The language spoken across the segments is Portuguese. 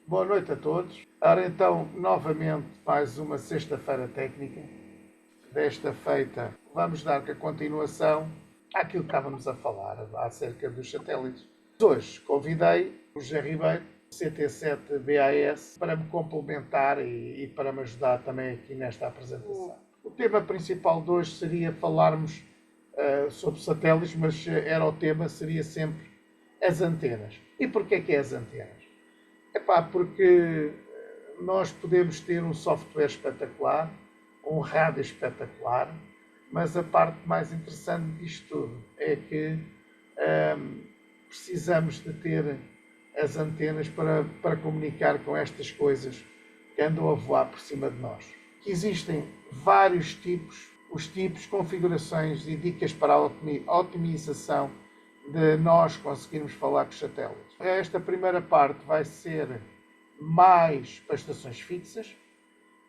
Boa noite a todos. Ora então, novamente, mais uma sexta-feira técnica. Desta feita, vamos dar a continuação àquilo que estávamos a falar acerca dos satélites. Hoje convidei o José Ribeiro, CT7BAS, para me complementar e para me ajudar também aqui nesta apresentação. O tema principal de hoje seria falarmos sobre satélites, mas o tema seria sempre as antenas. E porquê que é as antenas? Porque nós podemos ter um software espetacular, um rádio espetacular, mas a parte mais interessante disto tudo é que precisamos de ter as antenas para comunicar com estas coisas que andam a voar por cima de nós. Que existem vários tipos, os tipos, configurações e dicas para a otimização de nós conseguirmos falar com os satélites. Esta primeira parte vai ser mais para estações fixas,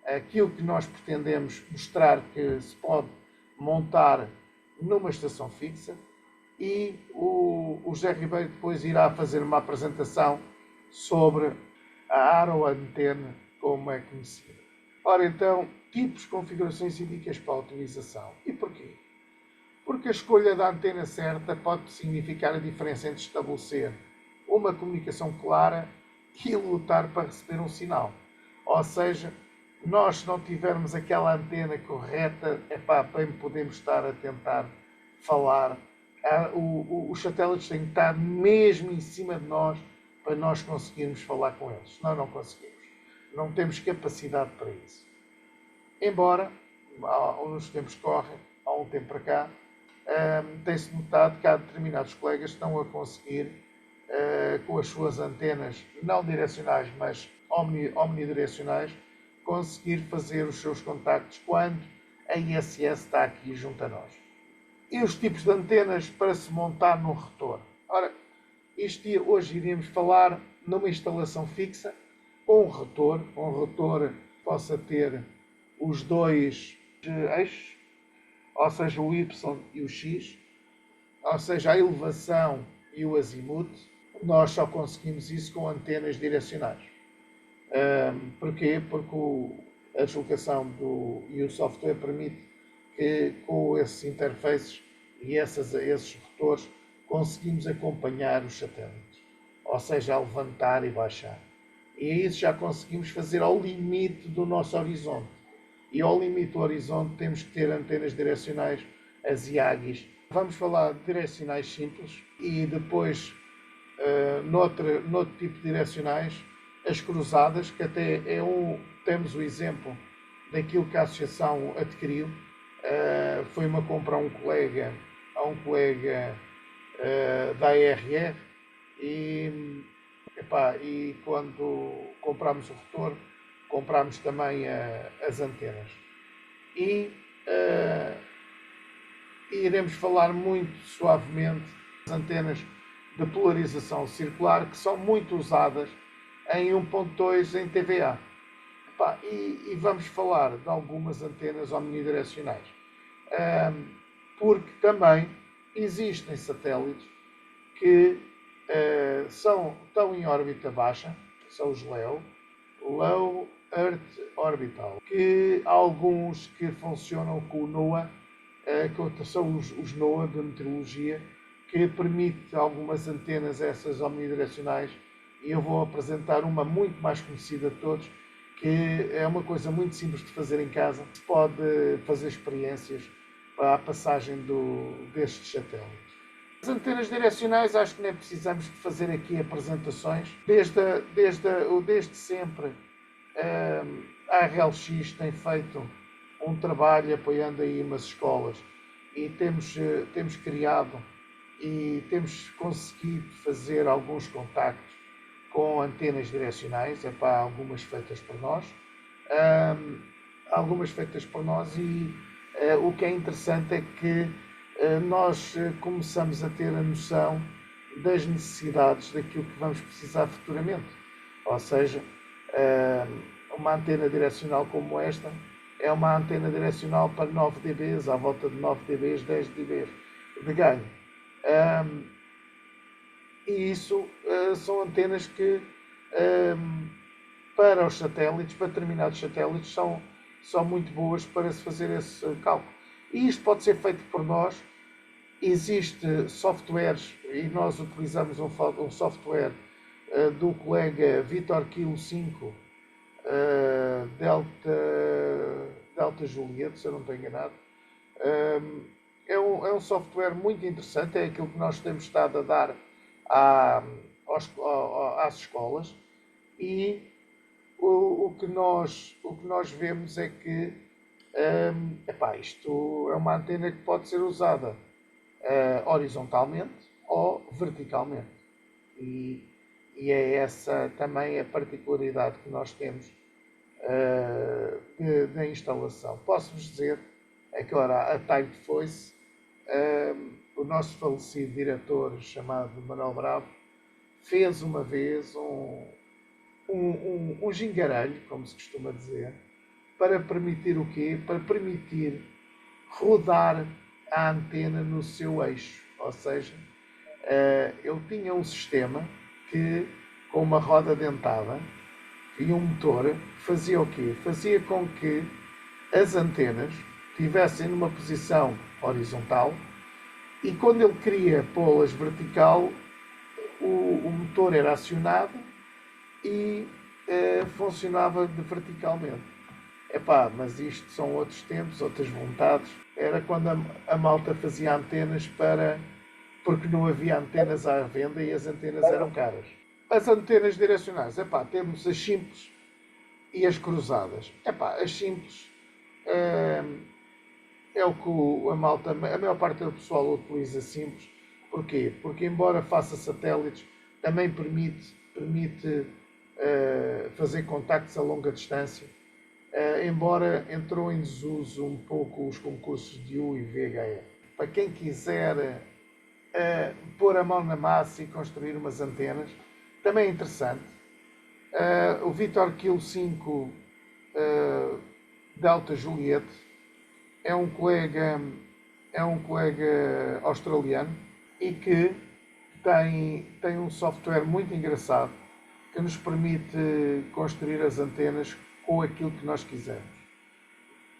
aquilo que nós pretendemos mostrar que se pode montar numa estação fixa, e o José Ribeiro depois irá fazer uma apresentação sobre a aeroantena, como é conhecida. Ora então, tipos, configurações e dicas para a otimização. E porquê? Porque a escolha da antena certa pode significar a diferença entre estabelecer uma comunicação clara e lutar para receber um sinal. Ou seja, nós se não tivermos aquela antena correta, bem podemos estar a tentar falar. Os satélites têm que estar mesmo em cima de nós para nós conseguirmos falar com eles. Senão não conseguimos. Não temos capacidade para isso. Embora, nos tempos que correm, há um tempo para cá, tem-se notado que há determinados colegas que estão a conseguir, com as suas antenas não direcionais, mas omnidirecionais, conseguir fazer os seus contactos quando a ISS está aqui junto a nós. E os tipos de antenas para se montar no retorno. Ora, hoje iríamos falar numa instalação fixa com um rotor que possa ter os dois eixos, ou seja, o Y e o X, ou seja, a elevação e o azimuth. Nós só conseguimos isso com antenas direcionais. Porquê? Porque a deslocação e o software permite que com esses interfaces e esses rotores conseguimos acompanhar os satélites, ou seja, a levantar e baixar. E isso já conseguimos fazer ao limite do nosso horizonte. E ao limite do horizonte temos que ter antenas direcionais, as IAGIs. Vamos falar de direcionais simples e depois, noutro tipo de direcionais, as cruzadas, que até temos o exemplo daquilo que a associação adquiriu. Foi uma compra a um colega da ARR e quando comprámos o rotor, comprámos também as antenas. E iremos falar muito suavemente das antenas de polarização circular, que são muito usadas em 1.2 em TVA. E vamos falar de algumas antenas omnidirecionais. Porque também existem satélites que estão em órbita baixa, são os LEO, Low Earth Orbital, que há alguns que funcionam com o NOAA, que são os NOAA de meteorologia, que permite algumas antenas essas omnidirecionais, e eu vou apresentar uma muito mais conhecida de todos, que é uma coisa muito simples de fazer em casa. Se pode fazer experiências para a passagem destes satélites. As antenas direcionais, acho que nem precisamos de fazer aqui apresentações. Desde sempre, a RLX tem feito um trabalho apoiando aí umas escolas e temos criado e temos conseguido fazer alguns contactos com antenas direcionais, algumas feitas por nós, e o que é interessante é que nós começamos a ter a noção das necessidades daquilo que vamos precisar futuramente. Ou seja, uma antena direcional como esta é uma antena direcional para 9 dB, à volta de 9 dB, 10 dB de ganho. E isso são antenas que para os satélites, para determinados satélites, são muito boas para se fazer esse cálculo. E isto pode ser feito por nós. Existe softwares, e nós utilizamos um software do colega Vitor Kilo 5 Delta Juliet, se eu não estou enganado. É um software muito interessante, é aquilo que nós temos estado a dar às escolas, e o que nós vemos é que isto é uma antena que pode ser usada horizontalmente ou verticalmente. E é essa também a particularidade que nós temos da instalação. Posso-vos dizer, agora a Type Voice, o nosso falecido diretor chamado Manuel Bravo fez uma vez um gingarelho, como se costuma dizer, para permitir o quê? Para permitir rodar a antena no seu eixo. Ou seja, ele tinha um sistema que, com uma roda dentada e um motor, fazia o quê? Fazia com que as antenas estivessem numa posição horizontal, e quando ele queria pô-las vertical, o motor era acionado e funcionava verticalmente. Mas isto são outros tempos, outras vontades. Era quando a malta fazia antenas porque não havia antenas à venda e as antenas eram caras. As antenas direcionais, temos as simples e as cruzadas. As simples é o que a maior parte do pessoal utiliza simples. Porquê? Porque embora faça satélites, também permite fazer contactos a longa distância. Embora entrou em desuso um pouco os concursos de U e VHF. Para quem quiser pôr a mão na massa e construir umas antenas, também é interessante. O Vitor Kilo 5 Delta Juliet é um colega australiano e que tem um software muito engraçado que nos permite construir as antenas com aquilo que nós quisermos.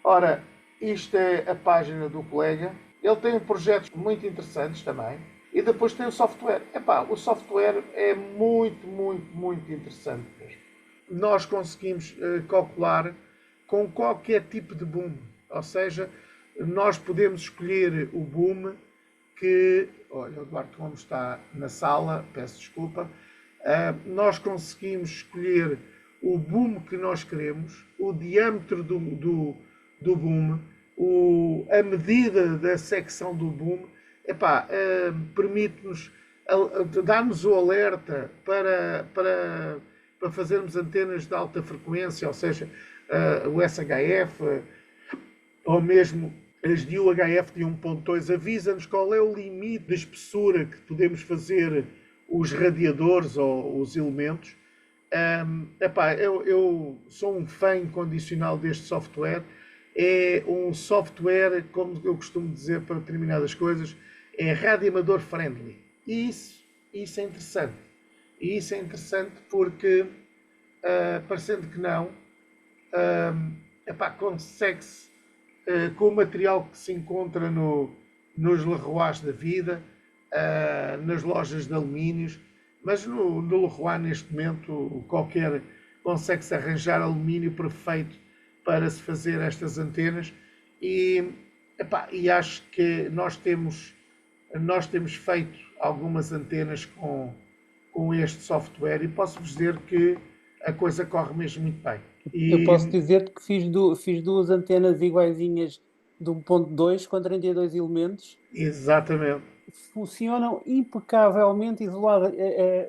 Ora, isto é a página do colega. Ele tem projetos muito interessantes também. E depois tem o software. O software é muito, muito, muito interessante mesmo. Nós conseguimos calcular com qualquer tipo de boom. Ou seja, nós podemos escolher o boom que... Olha, o Eduardo como está na sala, peço desculpa. Nós conseguimos escolher o boom que nós queremos, o diâmetro do boom, a medida da secção do boom. Permite-nos, dá-nos o alerta para fazermos antenas de alta frequência, ou seja, o SHF, ou mesmo as de UHF de 1.2, avisa-nos qual é o limite de espessura que podemos fazer os radiadores ou os elementos. Eu sou um fã incondicional deste software. É um software, como eu costumo dizer para determinadas coisas, é radioamador friendly. E isso é interessante. E isso é interessante porque, parecendo que não, consegue-se, com o material que se encontra nos Leroys da vida, nas lojas de alumínios, mas no Leroy neste momento consegue-se arranjar alumínio perfeito para se fazer estas antenas, e acho que nós temos feito algumas antenas com este software, e posso-vos dizer que a coisa corre mesmo muito bem. Eu posso dizer-te que fiz duas antenas iguaizinhas de 1.2 com 32 elementos. Exatamente. Funcionam impecavelmente isoladas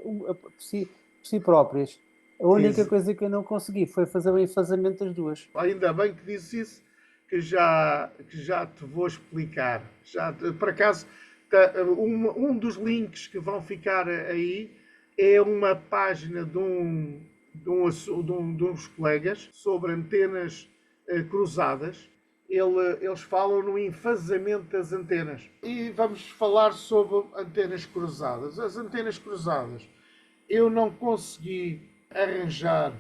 por si próprias. A única coisa que eu não consegui foi fazer o enfasamento das duas. Ainda bem que dizes isso, que já te vou explicar. Por acaso, um dos links que vão ficar aí é uma página de uns colegas sobre antenas cruzadas. Eles falam no enfasamento das antenas. E vamos falar sobre antenas cruzadas. As antenas cruzadas, eu não consegui arranjar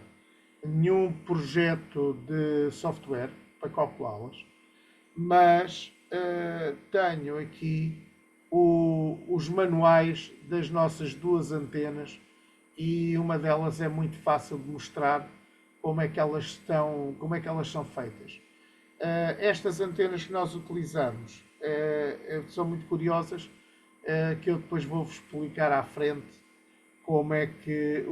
nenhum projeto de software para calculá-las, mas tenho aqui os manuais das nossas duas antenas e uma delas é muito fácil de mostrar como é que elas estão, como é que elas são feitas. Estas antenas que nós utilizamos são muito curiosas, que eu depois vou-vos explicar à frente como é que,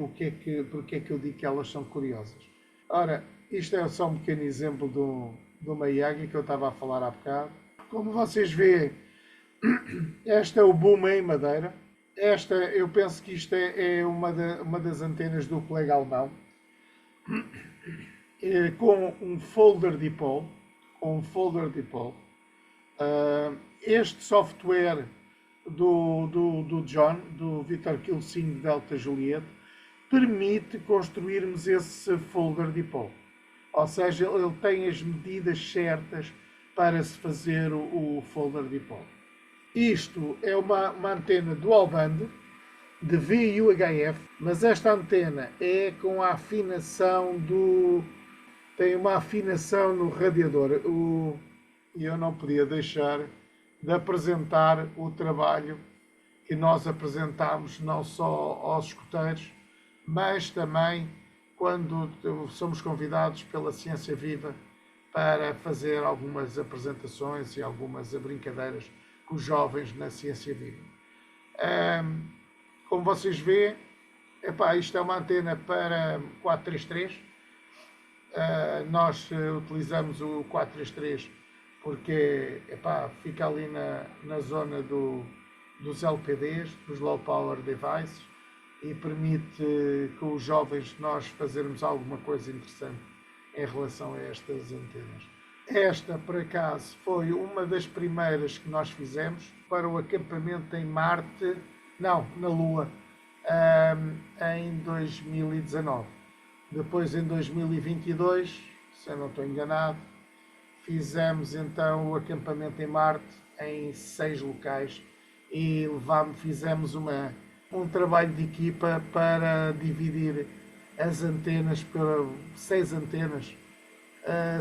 porque é que eu digo que elas são curiosas. Ora, isto é só um pequeno exemplo de uma Yagi que eu estava a falar há bocado. Como vocês veem, esta é o boom em madeira. Esta, eu penso que isto é uma das antenas do colega alemão, com um folder dipole. Este software do John, do Victor Kilo 5 Delta Juliet, permite construirmos esse folder dipole. Ou seja, ele tem as medidas certas para se fazer o folder dipole. Isto é uma antena dual band de VUHF, mas esta antena é com a afinação tem uma afinação no radiador. E eu não podia deixar de apresentar o trabalho que nós apresentámos não só aos escuteiros, mas também quando somos convidados pela Ciência Viva para fazer algumas apresentações e algumas brincadeiras com os jovens na Ciência Viva. Como vocês veem, isto é uma antena para 433. Nós utilizamos o 433 porque fica ali na zona dos LPDs, dos Low Power Devices, e permite com os jovens nós fazermos alguma coisa interessante em relação a estas antenas. Esta, por acaso, foi uma das primeiras que nós fizemos para o acampamento em Marte, não, na Lua, em 2019. Depois, em 2022, se eu não estou enganado, fizemos então o acampamento em Marte em 6 locais e fizemos um trabalho de equipa para dividir as antenas para 6 antenas,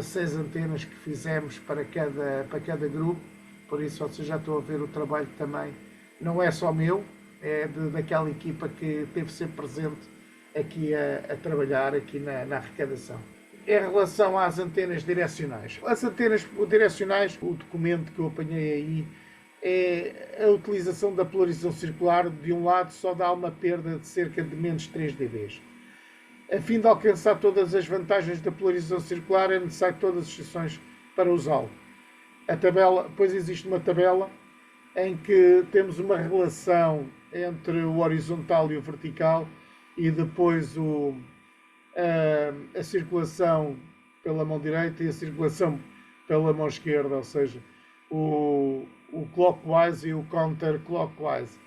6 antenas que fizemos para cada grupo. Por isso vocês já estão a ver o trabalho também. Não é só meu, é daquela equipa que teve sempre presente aqui a trabalhar aqui na arrecadação. Em relação às antenas direcionais. As antenas direcionais, o documento que eu apanhei aí, é a utilização da polarização circular. De um lado só dá uma perda de cerca de menos 3 dB. A fim de alcançar todas as vantagens da polarização circular é necessário todas as exceções para usá-lo. Depois existe uma tabela em que temos uma relação entre o horizontal e o vertical e depois a circulação pela mão direita e a circulação pela mão esquerda, ou seja, o clockwise e o counterclockwise,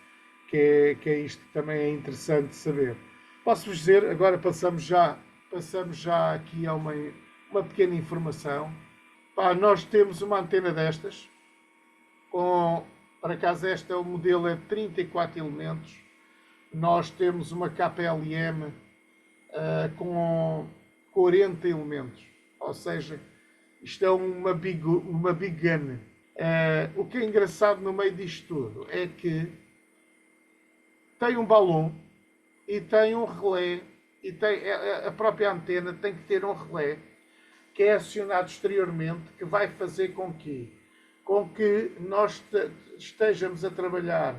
que é isto que também é interessante saber. Posso-vos dizer, agora passamos já aqui a uma pequena informação. Nós temos uma antena destas, por acaso o modelo é de 34 elementos. Nós temos uma KPLM com 40 elementos, ou seja, isto é uma big gun. O que é engraçado no meio disto tudo é que tem um balão e tem um relé, e a própria antena tem que ter um relé que é acionado exteriormente, que vai fazer com que nós estejamos a trabalhar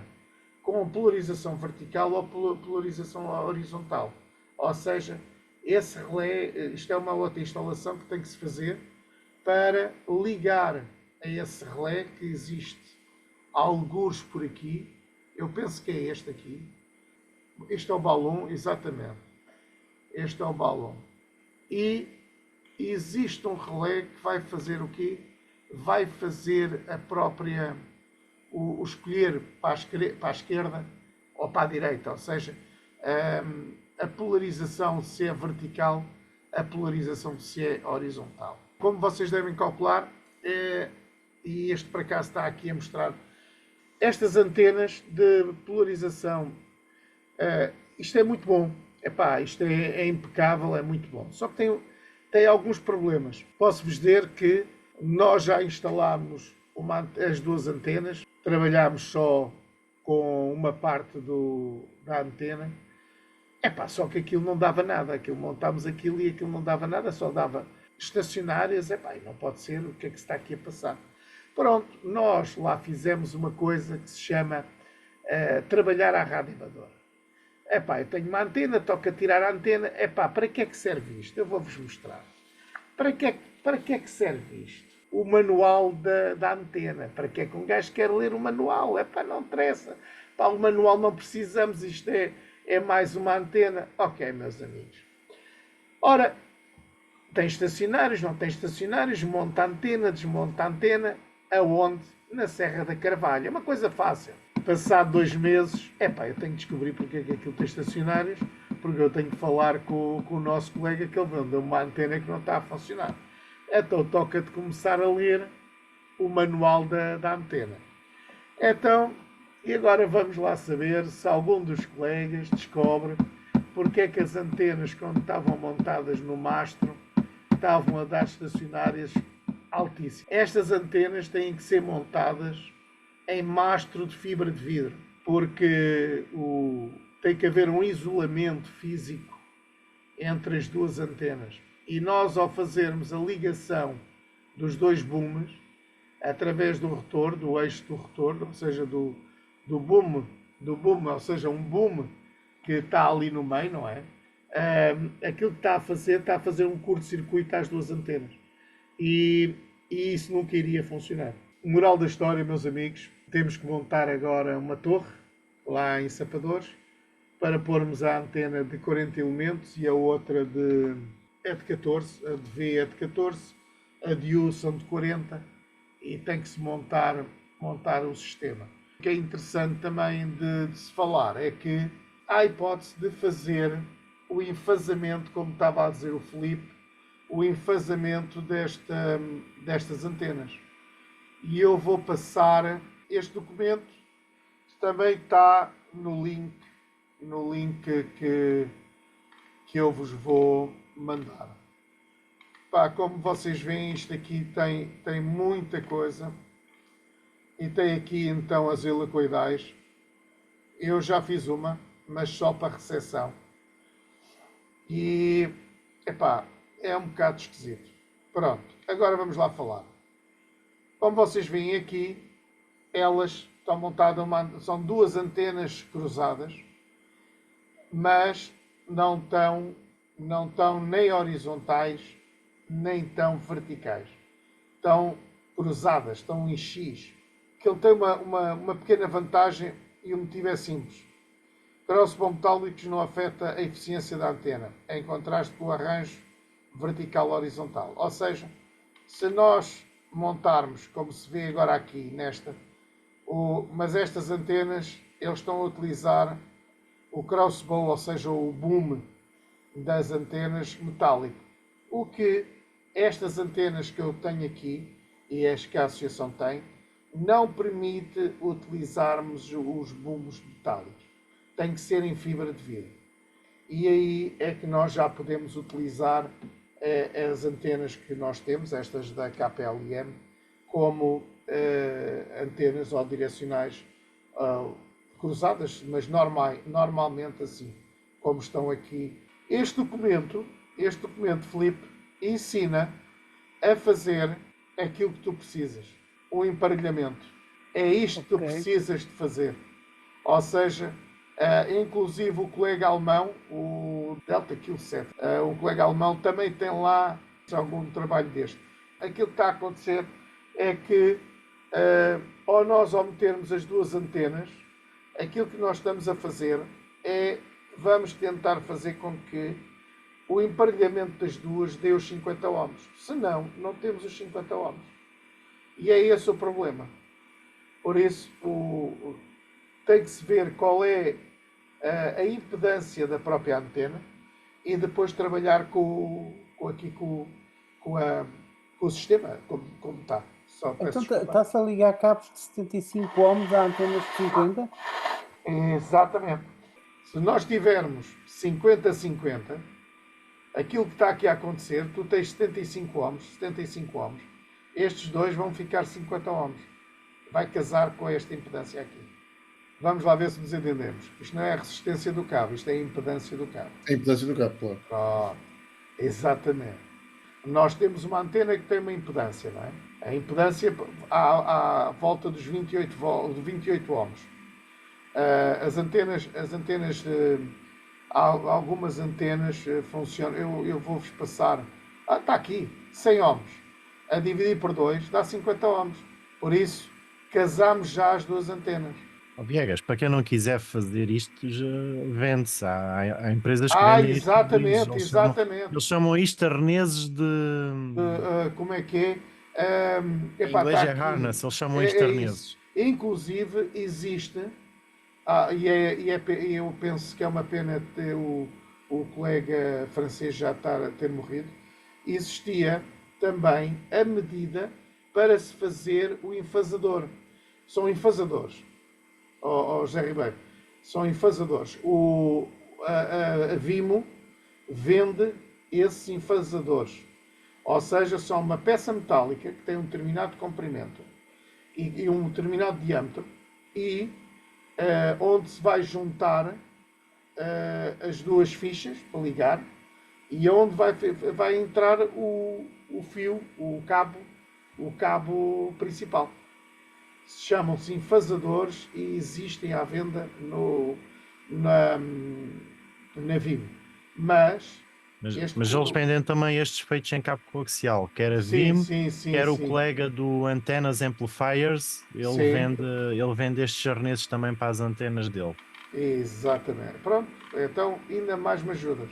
com polarização vertical ou polarização horizontal. Ou seja, esse relé, isto é uma outra instalação que tem que se fazer para ligar a esse relé que existe algures por aqui. Eu penso que é este aqui. Este é o balão, exatamente. Este é o balão. E existe um relé que vai fazer o quê? Vai fazer o escolher para a esquerda ou para a direita, ou seja, a polarização se é vertical, a polarização se é horizontal. Como vocês devem calcular, e este para cá está aqui a mostrar, estas antenas de polarização, isto é muito bom. epá, isto é impecável, é muito bom. Só que tem alguns problemas. Posso-vos dizer que nós já instalámos as duas antenas, trabalhámos só com uma parte da antena. Epá, só que aquilo não dava nada. Montámos aquilo e aquilo não dava nada, só dava estacionárias. Epá, e não pode ser, o que é que se está aqui a passar? Pronto, nós lá fizemos uma coisa que se chama trabalhar à rádio amadora. Epá, eu tenho uma antena, toca tirar a antena. Epá, para que é que serve isto? Eu vou-vos mostrar. Para que é que serve isto? O manual da antena. Para que é que um gajo quer ler o manual? Epá, não interessa. Pá, o manual não precisamos, isto é mais uma antena. Ok, meus amigos. Ora, tem estacionários, não tem estacionários, monta a antena, desmonta a antena. Aonde? Na Serra da Carvalho. É uma coisa fácil. Passado 2 meses, epá, eu tenho que descobrir porque é que aquilo tem estacionários, porque eu tenho que falar com o nosso colega que ele vendeu uma antena que não está a funcionar. Então toca de começar a ler o manual da antena. Então, e agora vamos lá saber se algum dos colegas descobre porque é que as antenas, quando estavam montadas no mastro, estavam a dar estacionárias altíssimas. Estas antenas têm que ser montadas em mastro de fibra de vidro, porque tem que haver um isolamento físico entre as duas antenas. E nós, ao fazermos a ligação dos dois booms, através do rotor, do eixo do rotor, ou seja, do boom, ou seja, um boom que está ali no meio, não é? Aquilo que está a fazer um curto-circuito às duas antenas. E isso nunca iria funcionar. Moral da história, meus amigos, temos que montar agora uma torre, lá em Sapadores, para pormos a antena de 40 elementos e a outra de 14, a de V é de 14, a de U são de 40, e tem que se montar o sistema. O que é interessante também de se falar é que há a hipótese de fazer o enfasamento, como estava a dizer o Filipe, o enfasamento destas antenas. E eu vou passar este documento, que também está no link que eu vos vou mandar. Pá, como vocês veem, isto aqui tem muita coisa. E tem aqui então as helicoidais. Eu já fiz uma, mas só para recepção. E, epá, é um bocado esquisito. Pronto, agora vamos lá falar. Como vocês veem aqui, elas estão montadas, são duas antenas cruzadas, mas não estão nem horizontais, nem tão verticais. Estão cruzadas, estão em X. Que ele tem uma pequena vantagem e o motivo é simples. Crossbow metálicos não afeta a eficiência da antena, em contraste com o arranjo vertical-horizontal. Ou seja, se nós montarmos, como se vê agora aqui nesta, mas estas antenas, eles estão a utilizar o crossbow, ou seja, o boom das antenas metálico. O que estas antenas que eu tenho aqui, e as que a associação tem, não permite utilizarmos os booms metálicos. Tem que ser em fibra de vidro. E aí é que nós já podemos utilizar as antenas que nós temos, estas da KPLM, como antenas ou direcionais cruzadas, mas normalmente assim, como estão aqui. Este documento, Filipe, ensina a fazer aquilo que tu precisas. O emparelhamento. É isto que tu precisas de fazer. Ou seja, inclusive o colega alemão, o Delta Q7, o colega alemão também tem lá algum trabalho deste. Aquilo que está a acontecer é que ao metermos as duas antenas, aquilo que nós estamos a fazer é, vamos tentar fazer com que o emparelhamento das duas dê os 50 ohms. Senão, não temos os 50 ohms. E é esse o problema. Por isso, tem que se ver qual é a impedância da própria antena e depois trabalhar com o sistema, como está. Então está-se a ligar cabos de 75 ohms a antenas de 50? Exatamente. Se nós tivermos 50-50, aquilo que está aqui a acontecer, tu tens 75 ohms, estes dois vão ficar 50 ohms. Vai casar com esta impedância aqui. Vamos lá ver se nos entendemos. Isto não é a resistência do cabo, isto é a impedância do cabo. A impedância do cabo, claro. Pronto. Exatamente. Nós temos uma antena que tem uma impedância, não é? A impedância à volta dos 28 ohms. As antenas, há algumas antenas funcionam. Eu vou-vos passar. Está aqui, 100 ohms. A dividir por 2 dá 50 ohms. Por isso, casamos já as duas antenas. Viegas, para quem não quiser fazer isto, já vende-se. Há empresas que vendem isto. Exatamente. Eles chamam isto arneses de. Como é que é? Em inglês é harness, eles chamam isto arneses. Inclusive, existe. Eu penso que é uma pena ter o colega francês já ter morrido. Existia também a medida para se fazer o enfasador. São enfasadores. José Ribeiro, são enfasadores. A Vimo vende esses enfasadores. Ou seja, são uma peça metálica que tem um determinado comprimento e um determinado diâmetro e onde se vai juntar as duas fichas para ligar e onde vai entrar o fio, o cabo principal. Chamam-se enfasadores e existem à venda na Vimo. Mas eles vendem também estes feitos em cabo coaxial, quer a Vimo, quer o colega do Antenas Amplifiers, ele vende estes arneses também para as antenas dele. Exatamente. Pronto, então ainda mais me ajudas.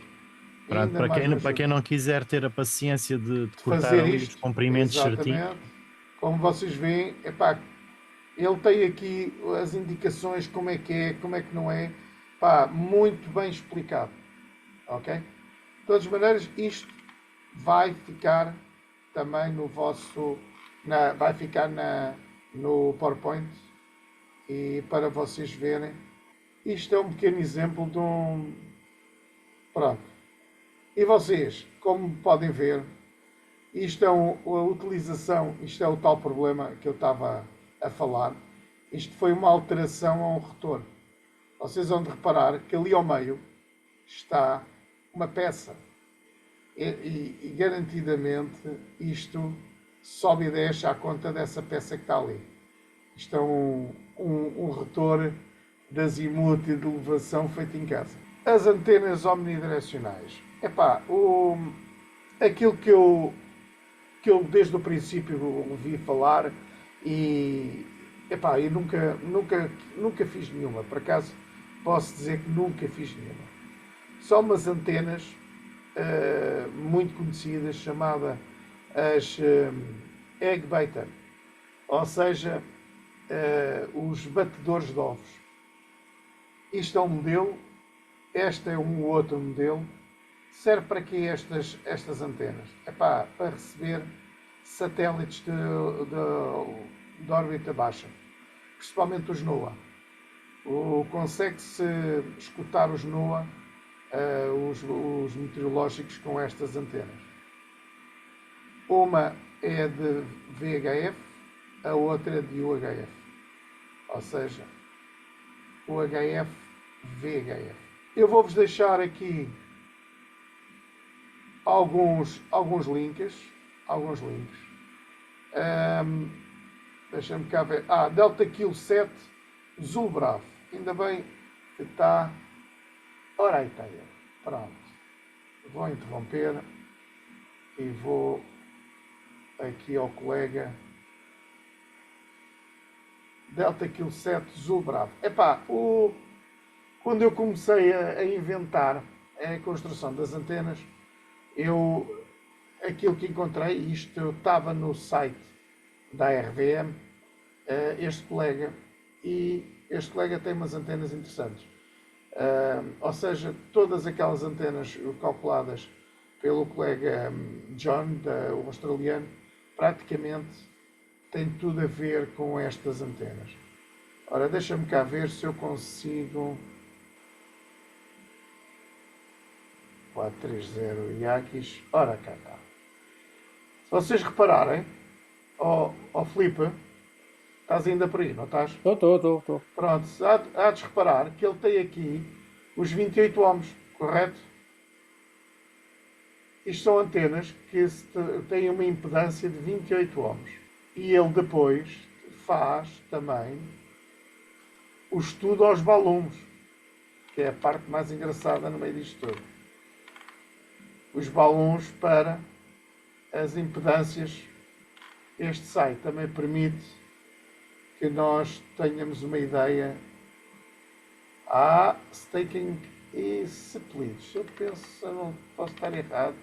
Pronto, para quem não quiser ter a paciência de cortar ali os comprimentos certinho. Como vocês veem, ele tem aqui as indicações, como é que não é, muito bem explicado, ok? De todas as maneiras, isto vai ficar também vai ficar no PowerPoint e para vocês verem, isto é um pequeno exemplo de pronto. E vocês, como podem ver, isto é a utilização, isto é o tal problema que eu estava a falar. Isto foi uma alteração a um rotor. Vocês vão reparar que ali ao meio está uma peça e garantidamente isto sobe e desce à conta dessa peça que está ali. Isto é um rotor de azimute e de elevação feito em casa. As antenas omnidirecionais. Aquilo que eu desde o princípio ouvi falar e eu nunca fiz nenhuma. Por acaso posso dizer que nunca fiz nenhuma. Só umas antenas muito conhecidas chamadas as egg baiter, ou seja, os batedores de ovos. Isto é um modelo, este é um outro modelo. Serve para quê estas antenas? Para receber satélites de órbita baixa, principalmente os NOAA. Consegue-se escutar os NOAA, os meteorológicos, com estas antenas. Uma é de VHF, a outra é de UHF. Ou seja, UHF, VHF. Eu vou-vos deixar aqui alguns links. Deixa-me cá ver. Delta Kill 7 Zulbraf. Ainda bem que está. Ora aí está ele. Pronto. Vou interromper e vou aqui ao colega. Delta Kill 7 Zulbraf. Quando eu comecei a inventar a construção das antenas, aquilo que encontrei, isto estava no site da RVM, este colega tem umas antenas interessantes. Ou seja, todas aquelas antenas calculadas pelo colega John, o australiano, praticamente tem tudo a ver com estas antenas. Ora, deixa-me cá ver se eu consigo 430 Yakis. Ora cá está. Se vocês repararem, Filipe, estás ainda por aí, não estás? Estou. Pronto, há de reparar que ele tem aqui os 28 ohms, correto? Isto são antenas que têm uma impedância de 28 ohms. E ele depois faz também o estudo aos balões, que é a parte mais engraçada no meio disto tudo. Os balões para as impedâncias. Este site também permite que nós tenhamos uma ideia. Staking e splits. Eu penso, eu não posso estar errado,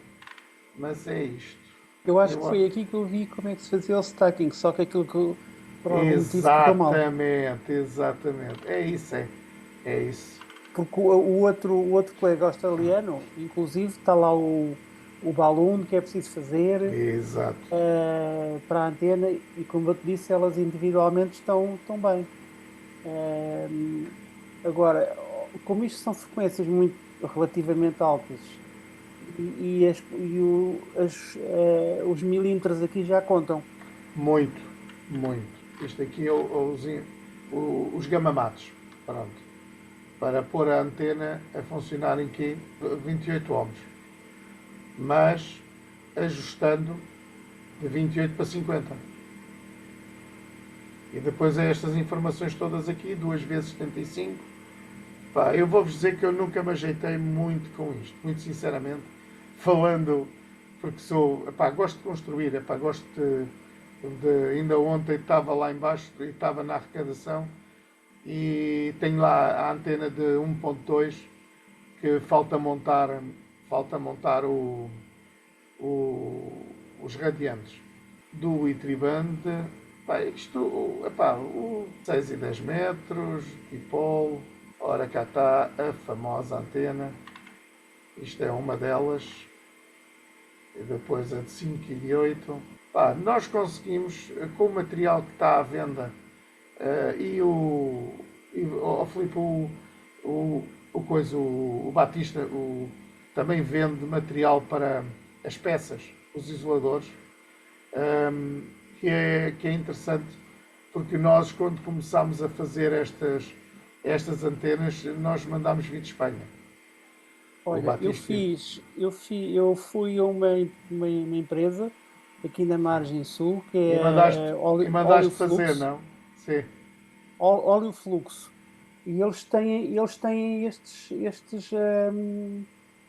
mas é isto. Eu acho que foi aqui que eu vi como é que se fazia o stacking, só que aquilo que por algum motivo ficou mal. Exatamente. É isso. Porque o outro colega australiano, inclusive, está lá o balloon que é preciso fazer. Exato. Para a antena, e como eu te disse, elas individualmente estão bem. Agora, como isto são frequências muito relativamente altas os milímetros aqui já contam. Muito. Isto aqui é os gamamatos. Pronto. Para pôr a antena a funcionar em que 28 ohms. Mas ajustando de 28 para 50. E depois é estas informações todas aqui, 2 vezes 75. Eu vou-vos dizer que eu nunca me ajeitei muito com isto, muito sinceramente, falando, porque gosto de construir, gosto ainda ontem estava lá embaixo e estava na arrecadação e tenho lá a antena de 1.2 que falta montar os radiantes do Itriband. O 6 e 10 metros, dipolo. Ora, cá está a famosa antena. Isto é uma delas. E depois a de 5 e de 8. Nós conseguimos, com o material que está à venda, Filipe, o Batista também vende material para as peças, os isoladores, que é interessante, porque nós, quando começámos a fazer estas antenas, nós mandámos vir de Espanha. Olha, eu fui a uma empresa aqui na margem sul que é e mandaste fazer, não? Sim. Óleo fluxo. E eles têm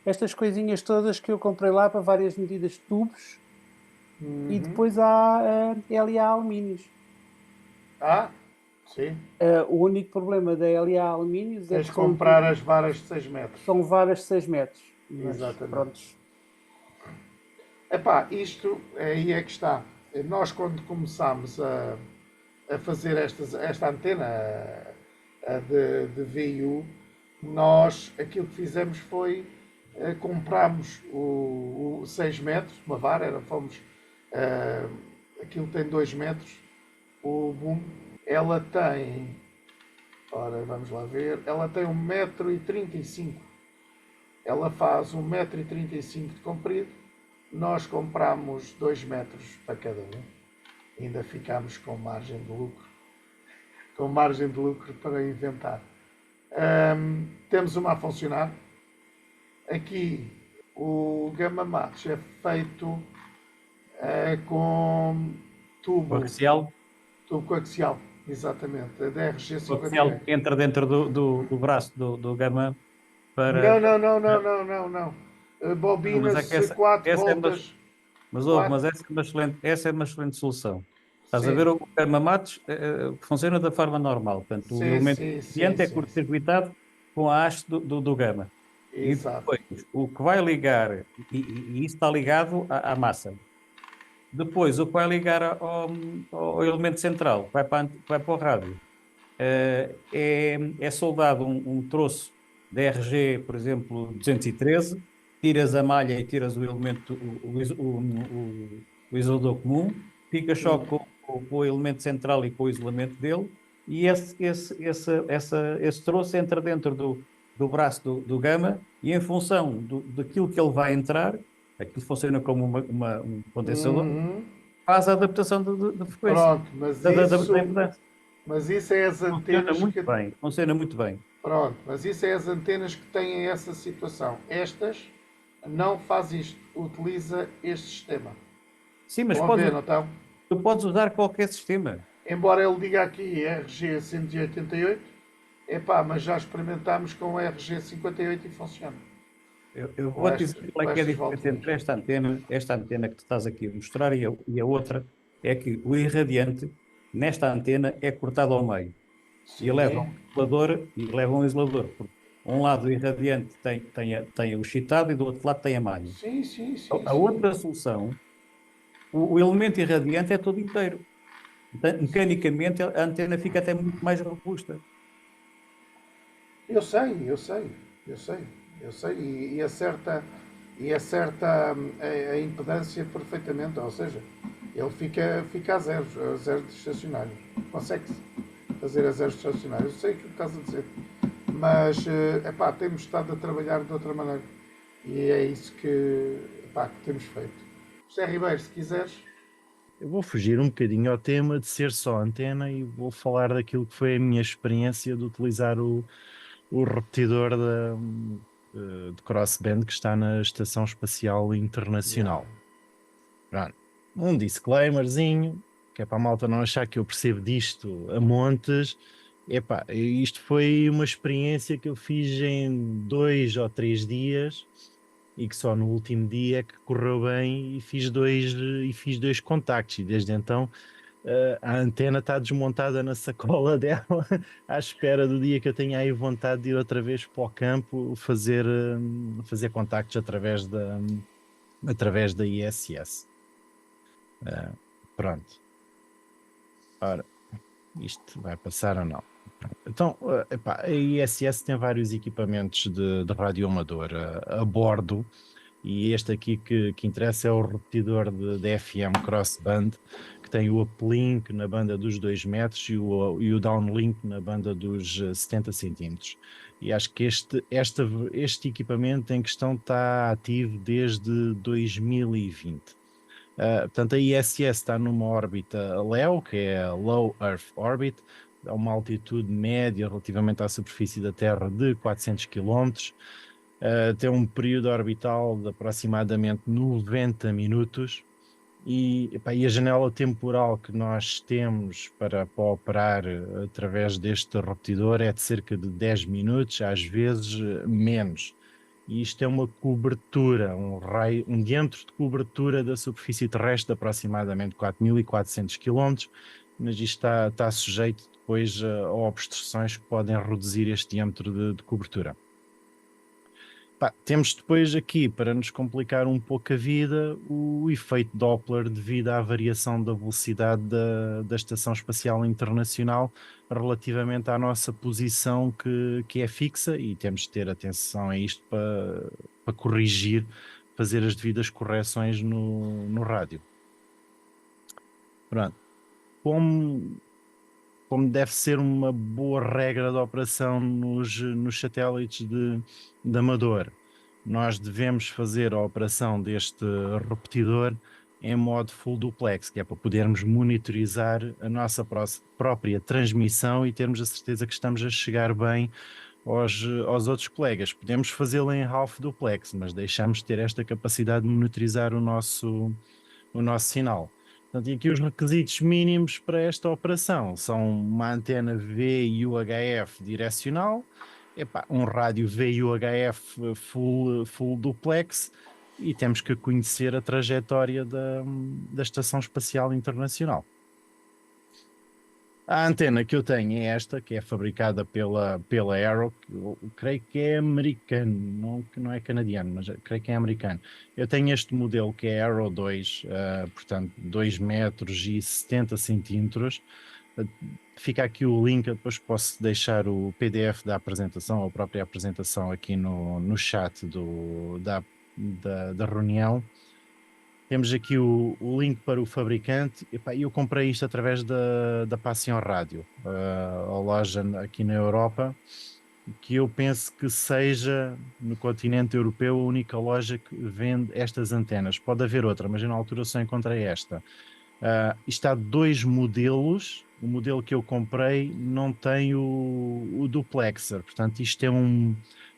estas coisinhas todas que eu comprei lá para várias medidas de tubos. E depois há LA Alumínios. Sim. O único problema da LA Alumínios é comprar as varas de 6 metros. São varas de 6 metros. Exatamente. Prontos. Isto aí é que está. Nós, quando começámos a fazer esta antena de VU, nós aquilo que fizemos foi comprámos o 6 metros, uma vara, aquilo tem 2 metros, o boom, ela tem, vamos lá ver, ela tem 1,35 m. Ela faz 1,35 m de comprido. Nós compramos 2 metros para cada um. Ainda ficámos com margem de lucro. Com margem de lucro para inventar. Temos uma a funcionar. Aqui o Gama Matos é feito com tubo coaxial. Tubo coaxial, exatamente. A DRG50. O coaxial entra dentro do braço do Gama para... Não. Bobinas de 4 voltas. Mas essa é uma excelente solução. Estás a ver o Gama Matos funciona da forma normal. Portanto, o elemento é curto-circuitado com a haste do Gama. Exato. E depois, o que vai ligar, e isso está ligado à massa. Depois, o que vai ligar ao elemento central, que vai para o rádio, é soldado um troço de RG, por exemplo, 213, tiras a malha e tiras o elemento, o isolador comum, fica só com o elemento central e com o isolamento dele, e esse troço entra dentro do braço do Gama e em função daquilo que ele vai entrar, aquilo funciona como um condensador, faz a adaptação de frequência. Pronto, mas Da isso, impedância. mas isso é as antenas Funciona muito bem. Pronto, mas isso é as antenas que têm essa situação. Estas não faz isto, utiliza este sistema. Sim, mas Estão a ver, não estão? tu podes usar qualquer sistema. Embora ele diga aqui RG 188, mas já experimentámos com o RG 58 e funciona. Eu vou dizer qual é que é a diferença entre esta antena que tu estás aqui a mostrar e a outra, é que o irradiante, nesta antena, é cortado ao meio. Sim. E leva um isolador. Porque um lado o irradiante tem o excitado e do outro lado tem a malha. Sim. A outra solução, o elemento irradiante é todo inteiro. Então, mecanicamente, a antena fica até muito mais robusta. Eu sei. E acerta a impedância perfeitamente. Ou seja, ele fica a zero de estacionário. Consegue-se fazer a zero de estacionário. Eu sei o que estás a dizer. Mas, temos estado a trabalhar de outra maneira. E é isso que temos feito. José Ribeiro, se quiseres. Eu vou fugir um bocadinho ao tema de ser só antena e vou falar daquilo que foi a minha experiência de utilizar o repetidor de crossband que está na Estação Espacial Internacional. Pronto. Um disclaimerzinho, que é para a malta não achar que eu percebo disto a montes. Isto foi uma experiência que eu fiz em 2 ou 3 dias e que só no último dia é que correu bem e fiz dois contactos e desde então a antena está desmontada na sacola dela à espera do dia que eu tenha aí vontade de ir outra vez para o campo fazer contactos através da ISS. Pronto. Ora, isto vai passar ou não? Então, a ISS tem vários equipamentos de rádio amador a bordo e este aqui que interessa é o repetidor de FM crossband, que tem o uplink na banda dos 2 metros e o downlink na banda dos 70 centímetros. E acho que este equipamento em questão está ativo desde 2020. Portanto, a ISS está numa órbita LEO, que é a Low Earth Orbit, a uma altitude média relativamente à superfície da Terra de 400 km, tem um período orbital de aproximadamente 90 minutos e a janela temporal que nós temos para operar através deste repetidor é de cerca de 10 minutos, às vezes menos. E isto é uma cobertura, um diâmetro de cobertura da superfície terrestre de aproximadamente 4.400 km, mas isto está sujeito depois a obstruções que podem reduzir este diâmetro de cobertura. Temos depois aqui, para nos complicar um pouco a vida, o efeito Doppler devido à variação da velocidade da Estação Espacial Internacional relativamente à nossa posição que é fixa e temos de ter atenção a isto para corrigir, fazer as devidas correções no rádio. Pronto. Como deve ser uma boa regra de operação nos satélites de amador, nós devemos fazer a operação deste repetidor em modo full duplex, que é para podermos monitorizar a nossa própria transmissão e termos a certeza que estamos a chegar bem aos outros colegas. Podemos fazê-lo em half duplex, mas deixamos de ter esta capacidade de monitorizar o nosso sinal. Portanto, e aqui os requisitos mínimos para esta operação são uma antena VUHF direcional, um rádio VUHF full duplex e temos que conhecer a trajetória da Estação Espacial Internacional. A antena que eu tenho é esta, que é fabricada pela Arrow, que eu creio que é americano, não é canadiano, mas creio que é americano. Eu tenho este modelo que é Arrow 2, portanto 2 metros e 70 centímetros. Fica aqui o link, depois posso deixar o PDF da apresentação, a própria apresentação aqui no chat da reunião. Temos aqui o link para o fabricante. Eu comprei isto através da Passion Rádio, a loja aqui na Europa. que eu penso que seja no continente europeu a única loja que vende estas antenas. Pode haver outra, mas eu na altura só encontrei esta. Isto há dois modelos. O modelo que eu comprei não tem o duplexer, portanto, isto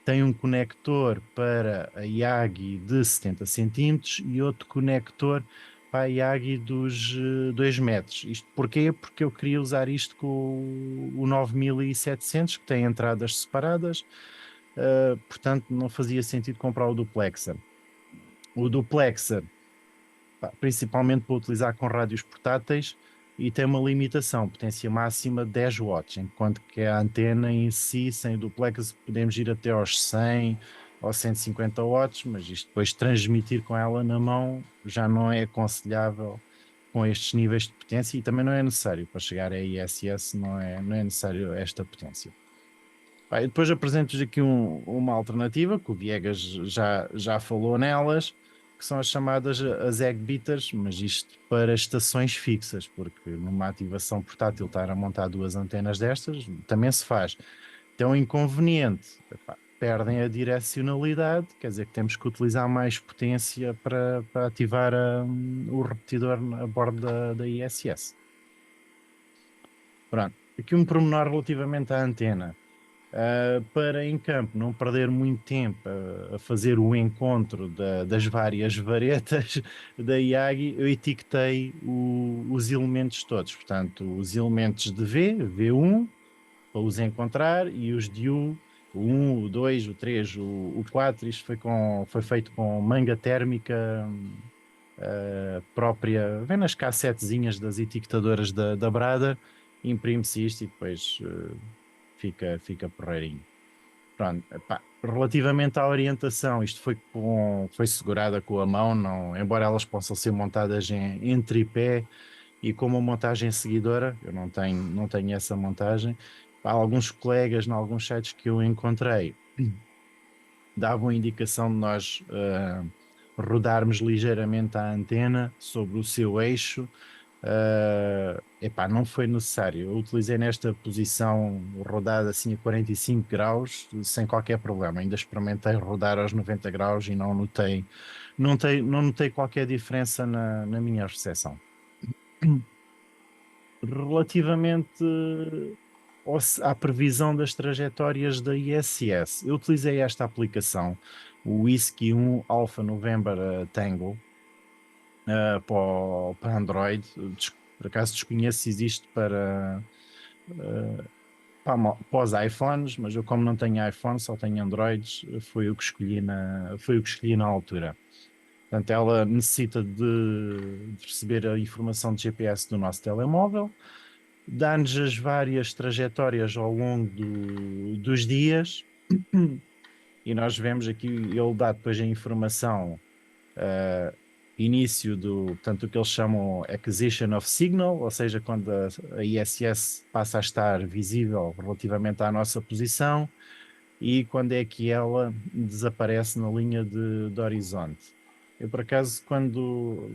tem um conector para a Yagi de 70 centímetros e outro conector para a Yagi dos 2 metros. Isto porquê? Porque eu queria usar isto com o 9700, que tem entradas separadas, portanto, não fazia sentido comprar o duplexer. O duplexer, principalmente para utilizar com rádios portáteis, e tem uma limitação, potência máxima de 10 watts, enquanto que a antena em si, sem o duplex, podemos ir até aos 100 ou 150 watts, mas isto depois transmitir com ela na mão já não é aconselhável com estes níveis de potência e também não é necessário para chegar a ISS, não é necessário esta potência. E depois apresento-vos aqui uma alternativa, que o Viegas já falou nelas, que são as chamadas as egg beaters, mas isto para estações fixas, porque numa ativação portátil estar a montar 2 antenas destas também se faz. Então, inconveniente, perdem a direcionalidade, quer dizer que temos que utilizar mais potência para ativar o repetidor a bordo da ISS. Pronto, aqui um pormenor relativamente à antena. Para em campo não perder muito tempo a fazer o encontro das várias varetas da Yagi, eu etiquetei os elementos todos, portanto, os elementos de V1, para os encontrar, e os de U, o 1, o 2, o 3, o 4, isto foi feito com manga térmica própria, vem nas cassetezinhas das etiquetadoras da Brother, imprime-se isto e depois fica porreirinho. Pronto, relativamente à orientação, isto foi segurada com a mão, não, embora elas possam ser montadas em tripé e com uma montagem seguidora, eu não tenho essa montagem. Alguns colegas, em alguns sites que eu encontrei, davam a indicação de nós rodarmos ligeiramente a antena sobre o seu eixo. Não foi necessário. Eu utilizei nesta posição rodada assim a 45 graus sem qualquer problema. Ainda experimentei rodar aos 90 graus e não notei qualquer diferença na minha recepção. Relativamente à previsão das trajetórias da ISS, eu utilizei esta aplicação, o Whisky 1 Alpha November Tango, para Android. Por acaso desconheço se existe para os iPhones, mas eu, como não tenho iPhone, só tenho Androids, foi o que escolhi na altura. Portanto, ela necessita de receber a informação de GPS do nosso telemóvel, dá-nos as várias trajetórias ao longo dos dias e nós vemos aqui, ele dá depois a informação início portanto, o que eles chamam Acquisition of Signal, ou seja, quando a ISS passa a estar visível relativamente à nossa posição e quando é que ela desaparece na linha de horizonte. Eu, por acaso, quando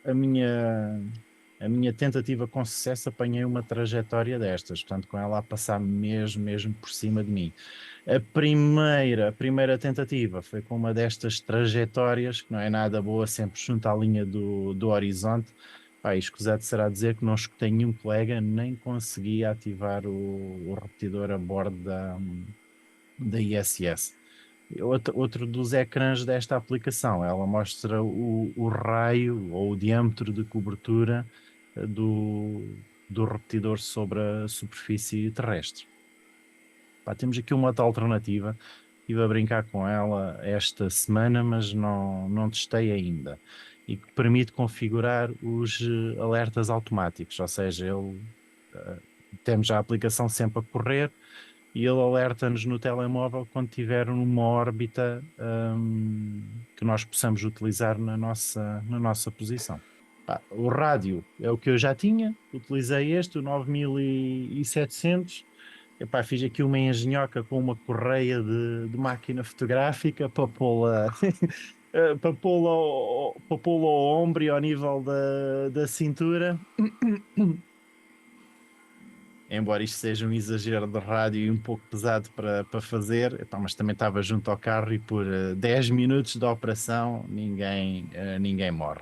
a minha tentativa com sucesso, apanhei uma trajetória destas, portanto, com ela a passar mesmo por cima de mim. A primeira tentativa foi com uma destas trajetórias, que não é nada boa, sempre junto à linha do horizonte. Escusado será dizer que não escutei nenhum colega, nem conseguia ativar o repetidor a bordo da ISS. Outro dos ecrãs desta aplicação, ela mostra o raio ou o diâmetro de cobertura do repetidor sobre a superfície terrestre. Temos aqui uma outra alternativa, estive a brincar com ela esta semana, mas não testei ainda, e que permite configurar os alertas automáticos, ou seja, temos a aplicação sempre a correr e ele alerta-nos no telemóvel quando tiver numa órbita que nós possamos utilizar na nossa posição. O rádio é o que eu já tinha, utilizei este, o 9700. Fiz aqui uma engenhoca com uma correia de máquina fotográfica para pô-la para pô-la ao ombro e ao nível da cintura. embora isto seja um exagero de rádio e um pouco pesado para fazer, epá, mas também estava junto ao carro e por 10 minutos de operação ninguém morre.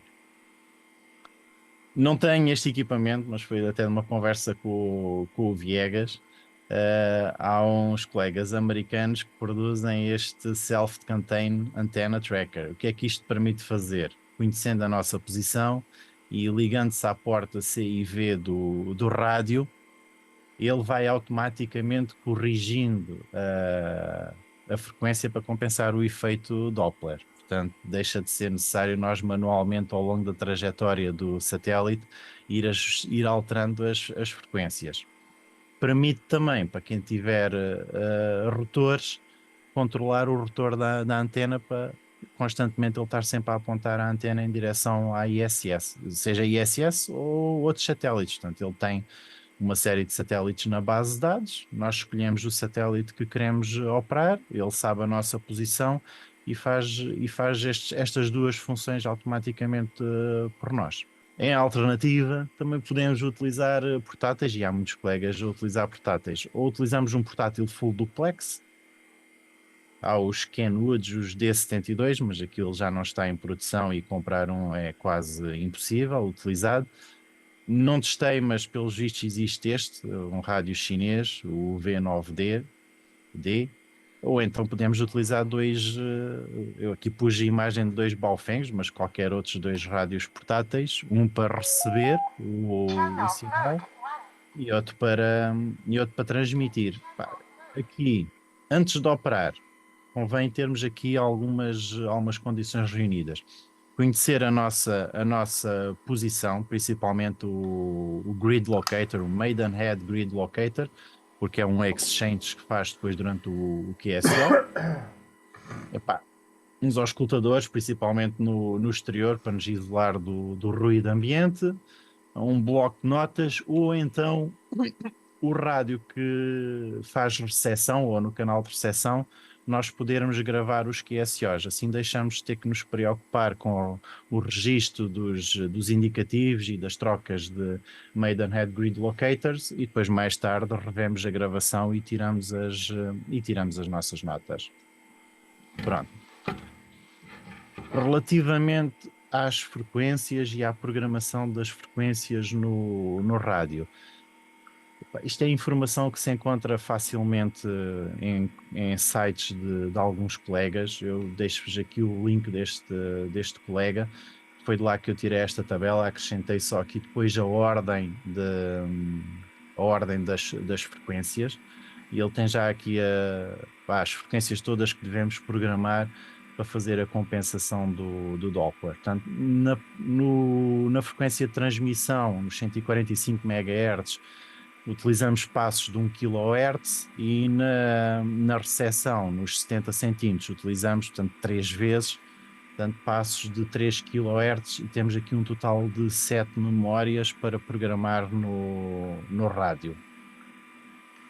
Não tenho este equipamento, mas foi até numa conversa com o Viegas. Há uns colegas americanos que produzem este Self-Contained Antenna Tracker. O que é que isto permite fazer? Conhecendo a nossa posição e ligando-se à porta C e V do rádio, ele vai automaticamente corrigindo a frequência para compensar o efeito Doppler. Portanto, deixa de ser necessário nós manualmente, ao longo da trajetória do satélite, ir alterando as frequências. Permite também, para quem tiver rotores, controlar o rotor da antena para constantemente ele estar sempre a apontar a antena em direção à ISS, seja ISS ou outros satélites. Portanto, ele tem uma série de satélites na base de dados, nós escolhemos o satélite que queremos operar, ele sabe a nossa posição e faz estas duas funções automaticamente por nós. Em alternativa, também podemos utilizar portáteis, e há muitos colegas a utilizar portáteis. Ou utilizamos um portátil full duplex, há os Kenwoods, os D72, mas aquilo já não está em produção e comprar um é quase impossível, utilizado. Não testei, mas pelos vistos existe um rádio chinês, o V9D, ou então podemos utilizar dois, eu aqui pus a imagem de dois Baofengs, mas qualquer outros dois rádios portáteis, um para receber o sinal e outro para transmitir. Aqui, antes de operar, convém termos aqui algumas condições reunidas. Conhecer a nossa posição, principalmente o Grid Locator, o Maidenhead Grid Locator, porque é um exchange que faz depois durante o QSO. Uns auscultadores, principalmente no exterior, para nos isolar do ruído ambiente, um bloco de notas, ou então o rádio que faz recepção, ou no canal de recepção, nós podermos gravar os QSOs. Assim deixamos de ter que nos preocupar com o registro dos indicativos e das trocas de Maidenhead Grid Locators, e depois mais tarde revemos a gravação e tiramos as nossas notas. Pronto. Relativamente às frequências e à programação das frequências no rádio, isto é informação que se encontra facilmente em sites de alguns colegas. Eu deixo-vos aqui o link deste colega. Foi de lá que eu tirei esta tabela. Acrescentei só aqui depois a ordem das frequências. E ele tem já aqui as frequências todas que devemos programar para fazer a compensação do Doppler. Portanto, na frequência de transmissão, nos 145 MHz, utilizamos passos de 1 kHz, e na recepção, nos 70 centímetros, utilizamos, portanto, 3 vezes, portanto, passos de 3 kHz, e temos aqui um total de 7 memórias para programar no rádio.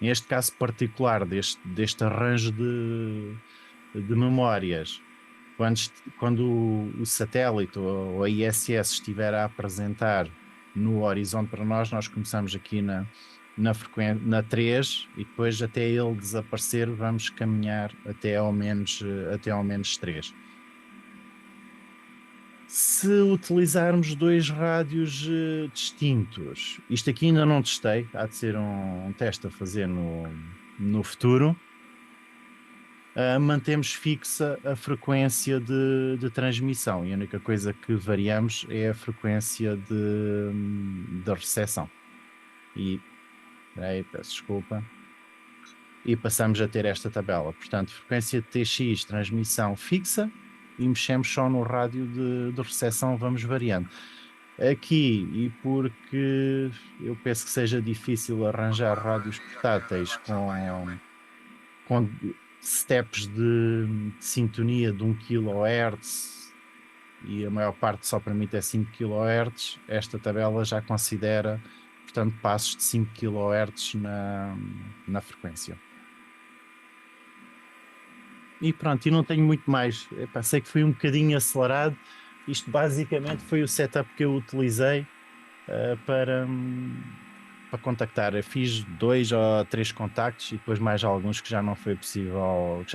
Neste caso particular deste arranjo de memórias, quando o satélite ou a ISS estiver a apresentar no horizonte para nós começamos aqui na 3, e depois até ele desaparecer vamos caminhar até ao menos 3. Se utilizarmos dois rádios distintos, isto aqui ainda não testei, há de ser um teste a fazer no futuro, mantemos fixa a frequência de transmissão, e a única coisa que variamos é a frequência de recepção. Peço desculpa. E passamos a ter esta tabela. Portanto, frequência de TX, transmissão fixa, e mexemos só no rádio de recepção, vamos variando. Aqui, e porque eu penso que seja difícil arranjar rádios portáteis com steps de sintonia de 1 kHz, e a maior parte só permite 5 kHz, esta tabela já considera, portanto, passos de 5 kHz na frequência. E pronto, e não tenho muito mais. Sei que foi um bocadinho acelerado. Isto basicamente foi o setup que eu utilizei para para contactar. Eu fiz 2 ou 3 contactos e depois mais alguns que já não foi possível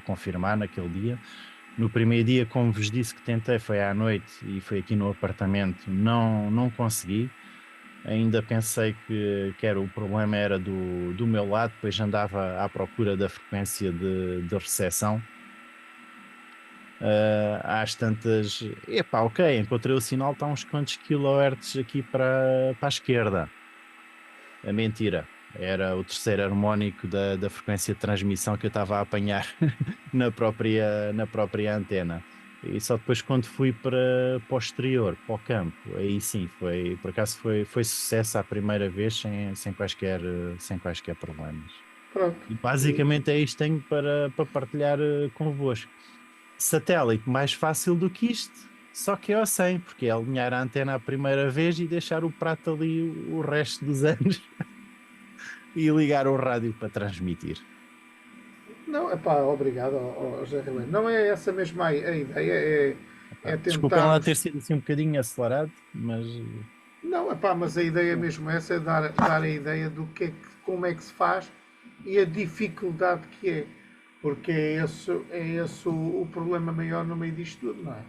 confirmar naquele dia. No primeiro dia, como vos disse que tentei, foi à noite e foi aqui no apartamento, não consegui. Ainda pensei que o problema era do meu lado, depois andava à procura da frequência de recepção. Às tantas, epá, ok, encontrei o sinal, está uns quantos kilohertz aqui para a esquerda. A mentira, era o terceiro harmónico da frequência de transmissão que eu estava a apanhar na própria antena. E só depois quando fui para o exterior, para o campo, aí sim, por acaso foi sucesso à primeira vez sem quaisquer problemas. Pronto. E basicamente é isto que tenho para partilhar convosco. Satélite mais fácil do que isto, só que é ao 100, porque é alinhar a antena a primeira vez e deixar o prato ali o resto dos anos e ligar o rádio para transmitir. Não, epá, obrigado ao José Ribeiro. Não é essa mesma a ideia, é Desculpem lá tentarmos. ter sido assim um bocadinho acelerado, mas Não, epá, mas a ideia mesmo é essa, é dar a ideia do como é que se faz e a dificuldade que é. Porque é esse o problema maior no meio disto tudo, não é?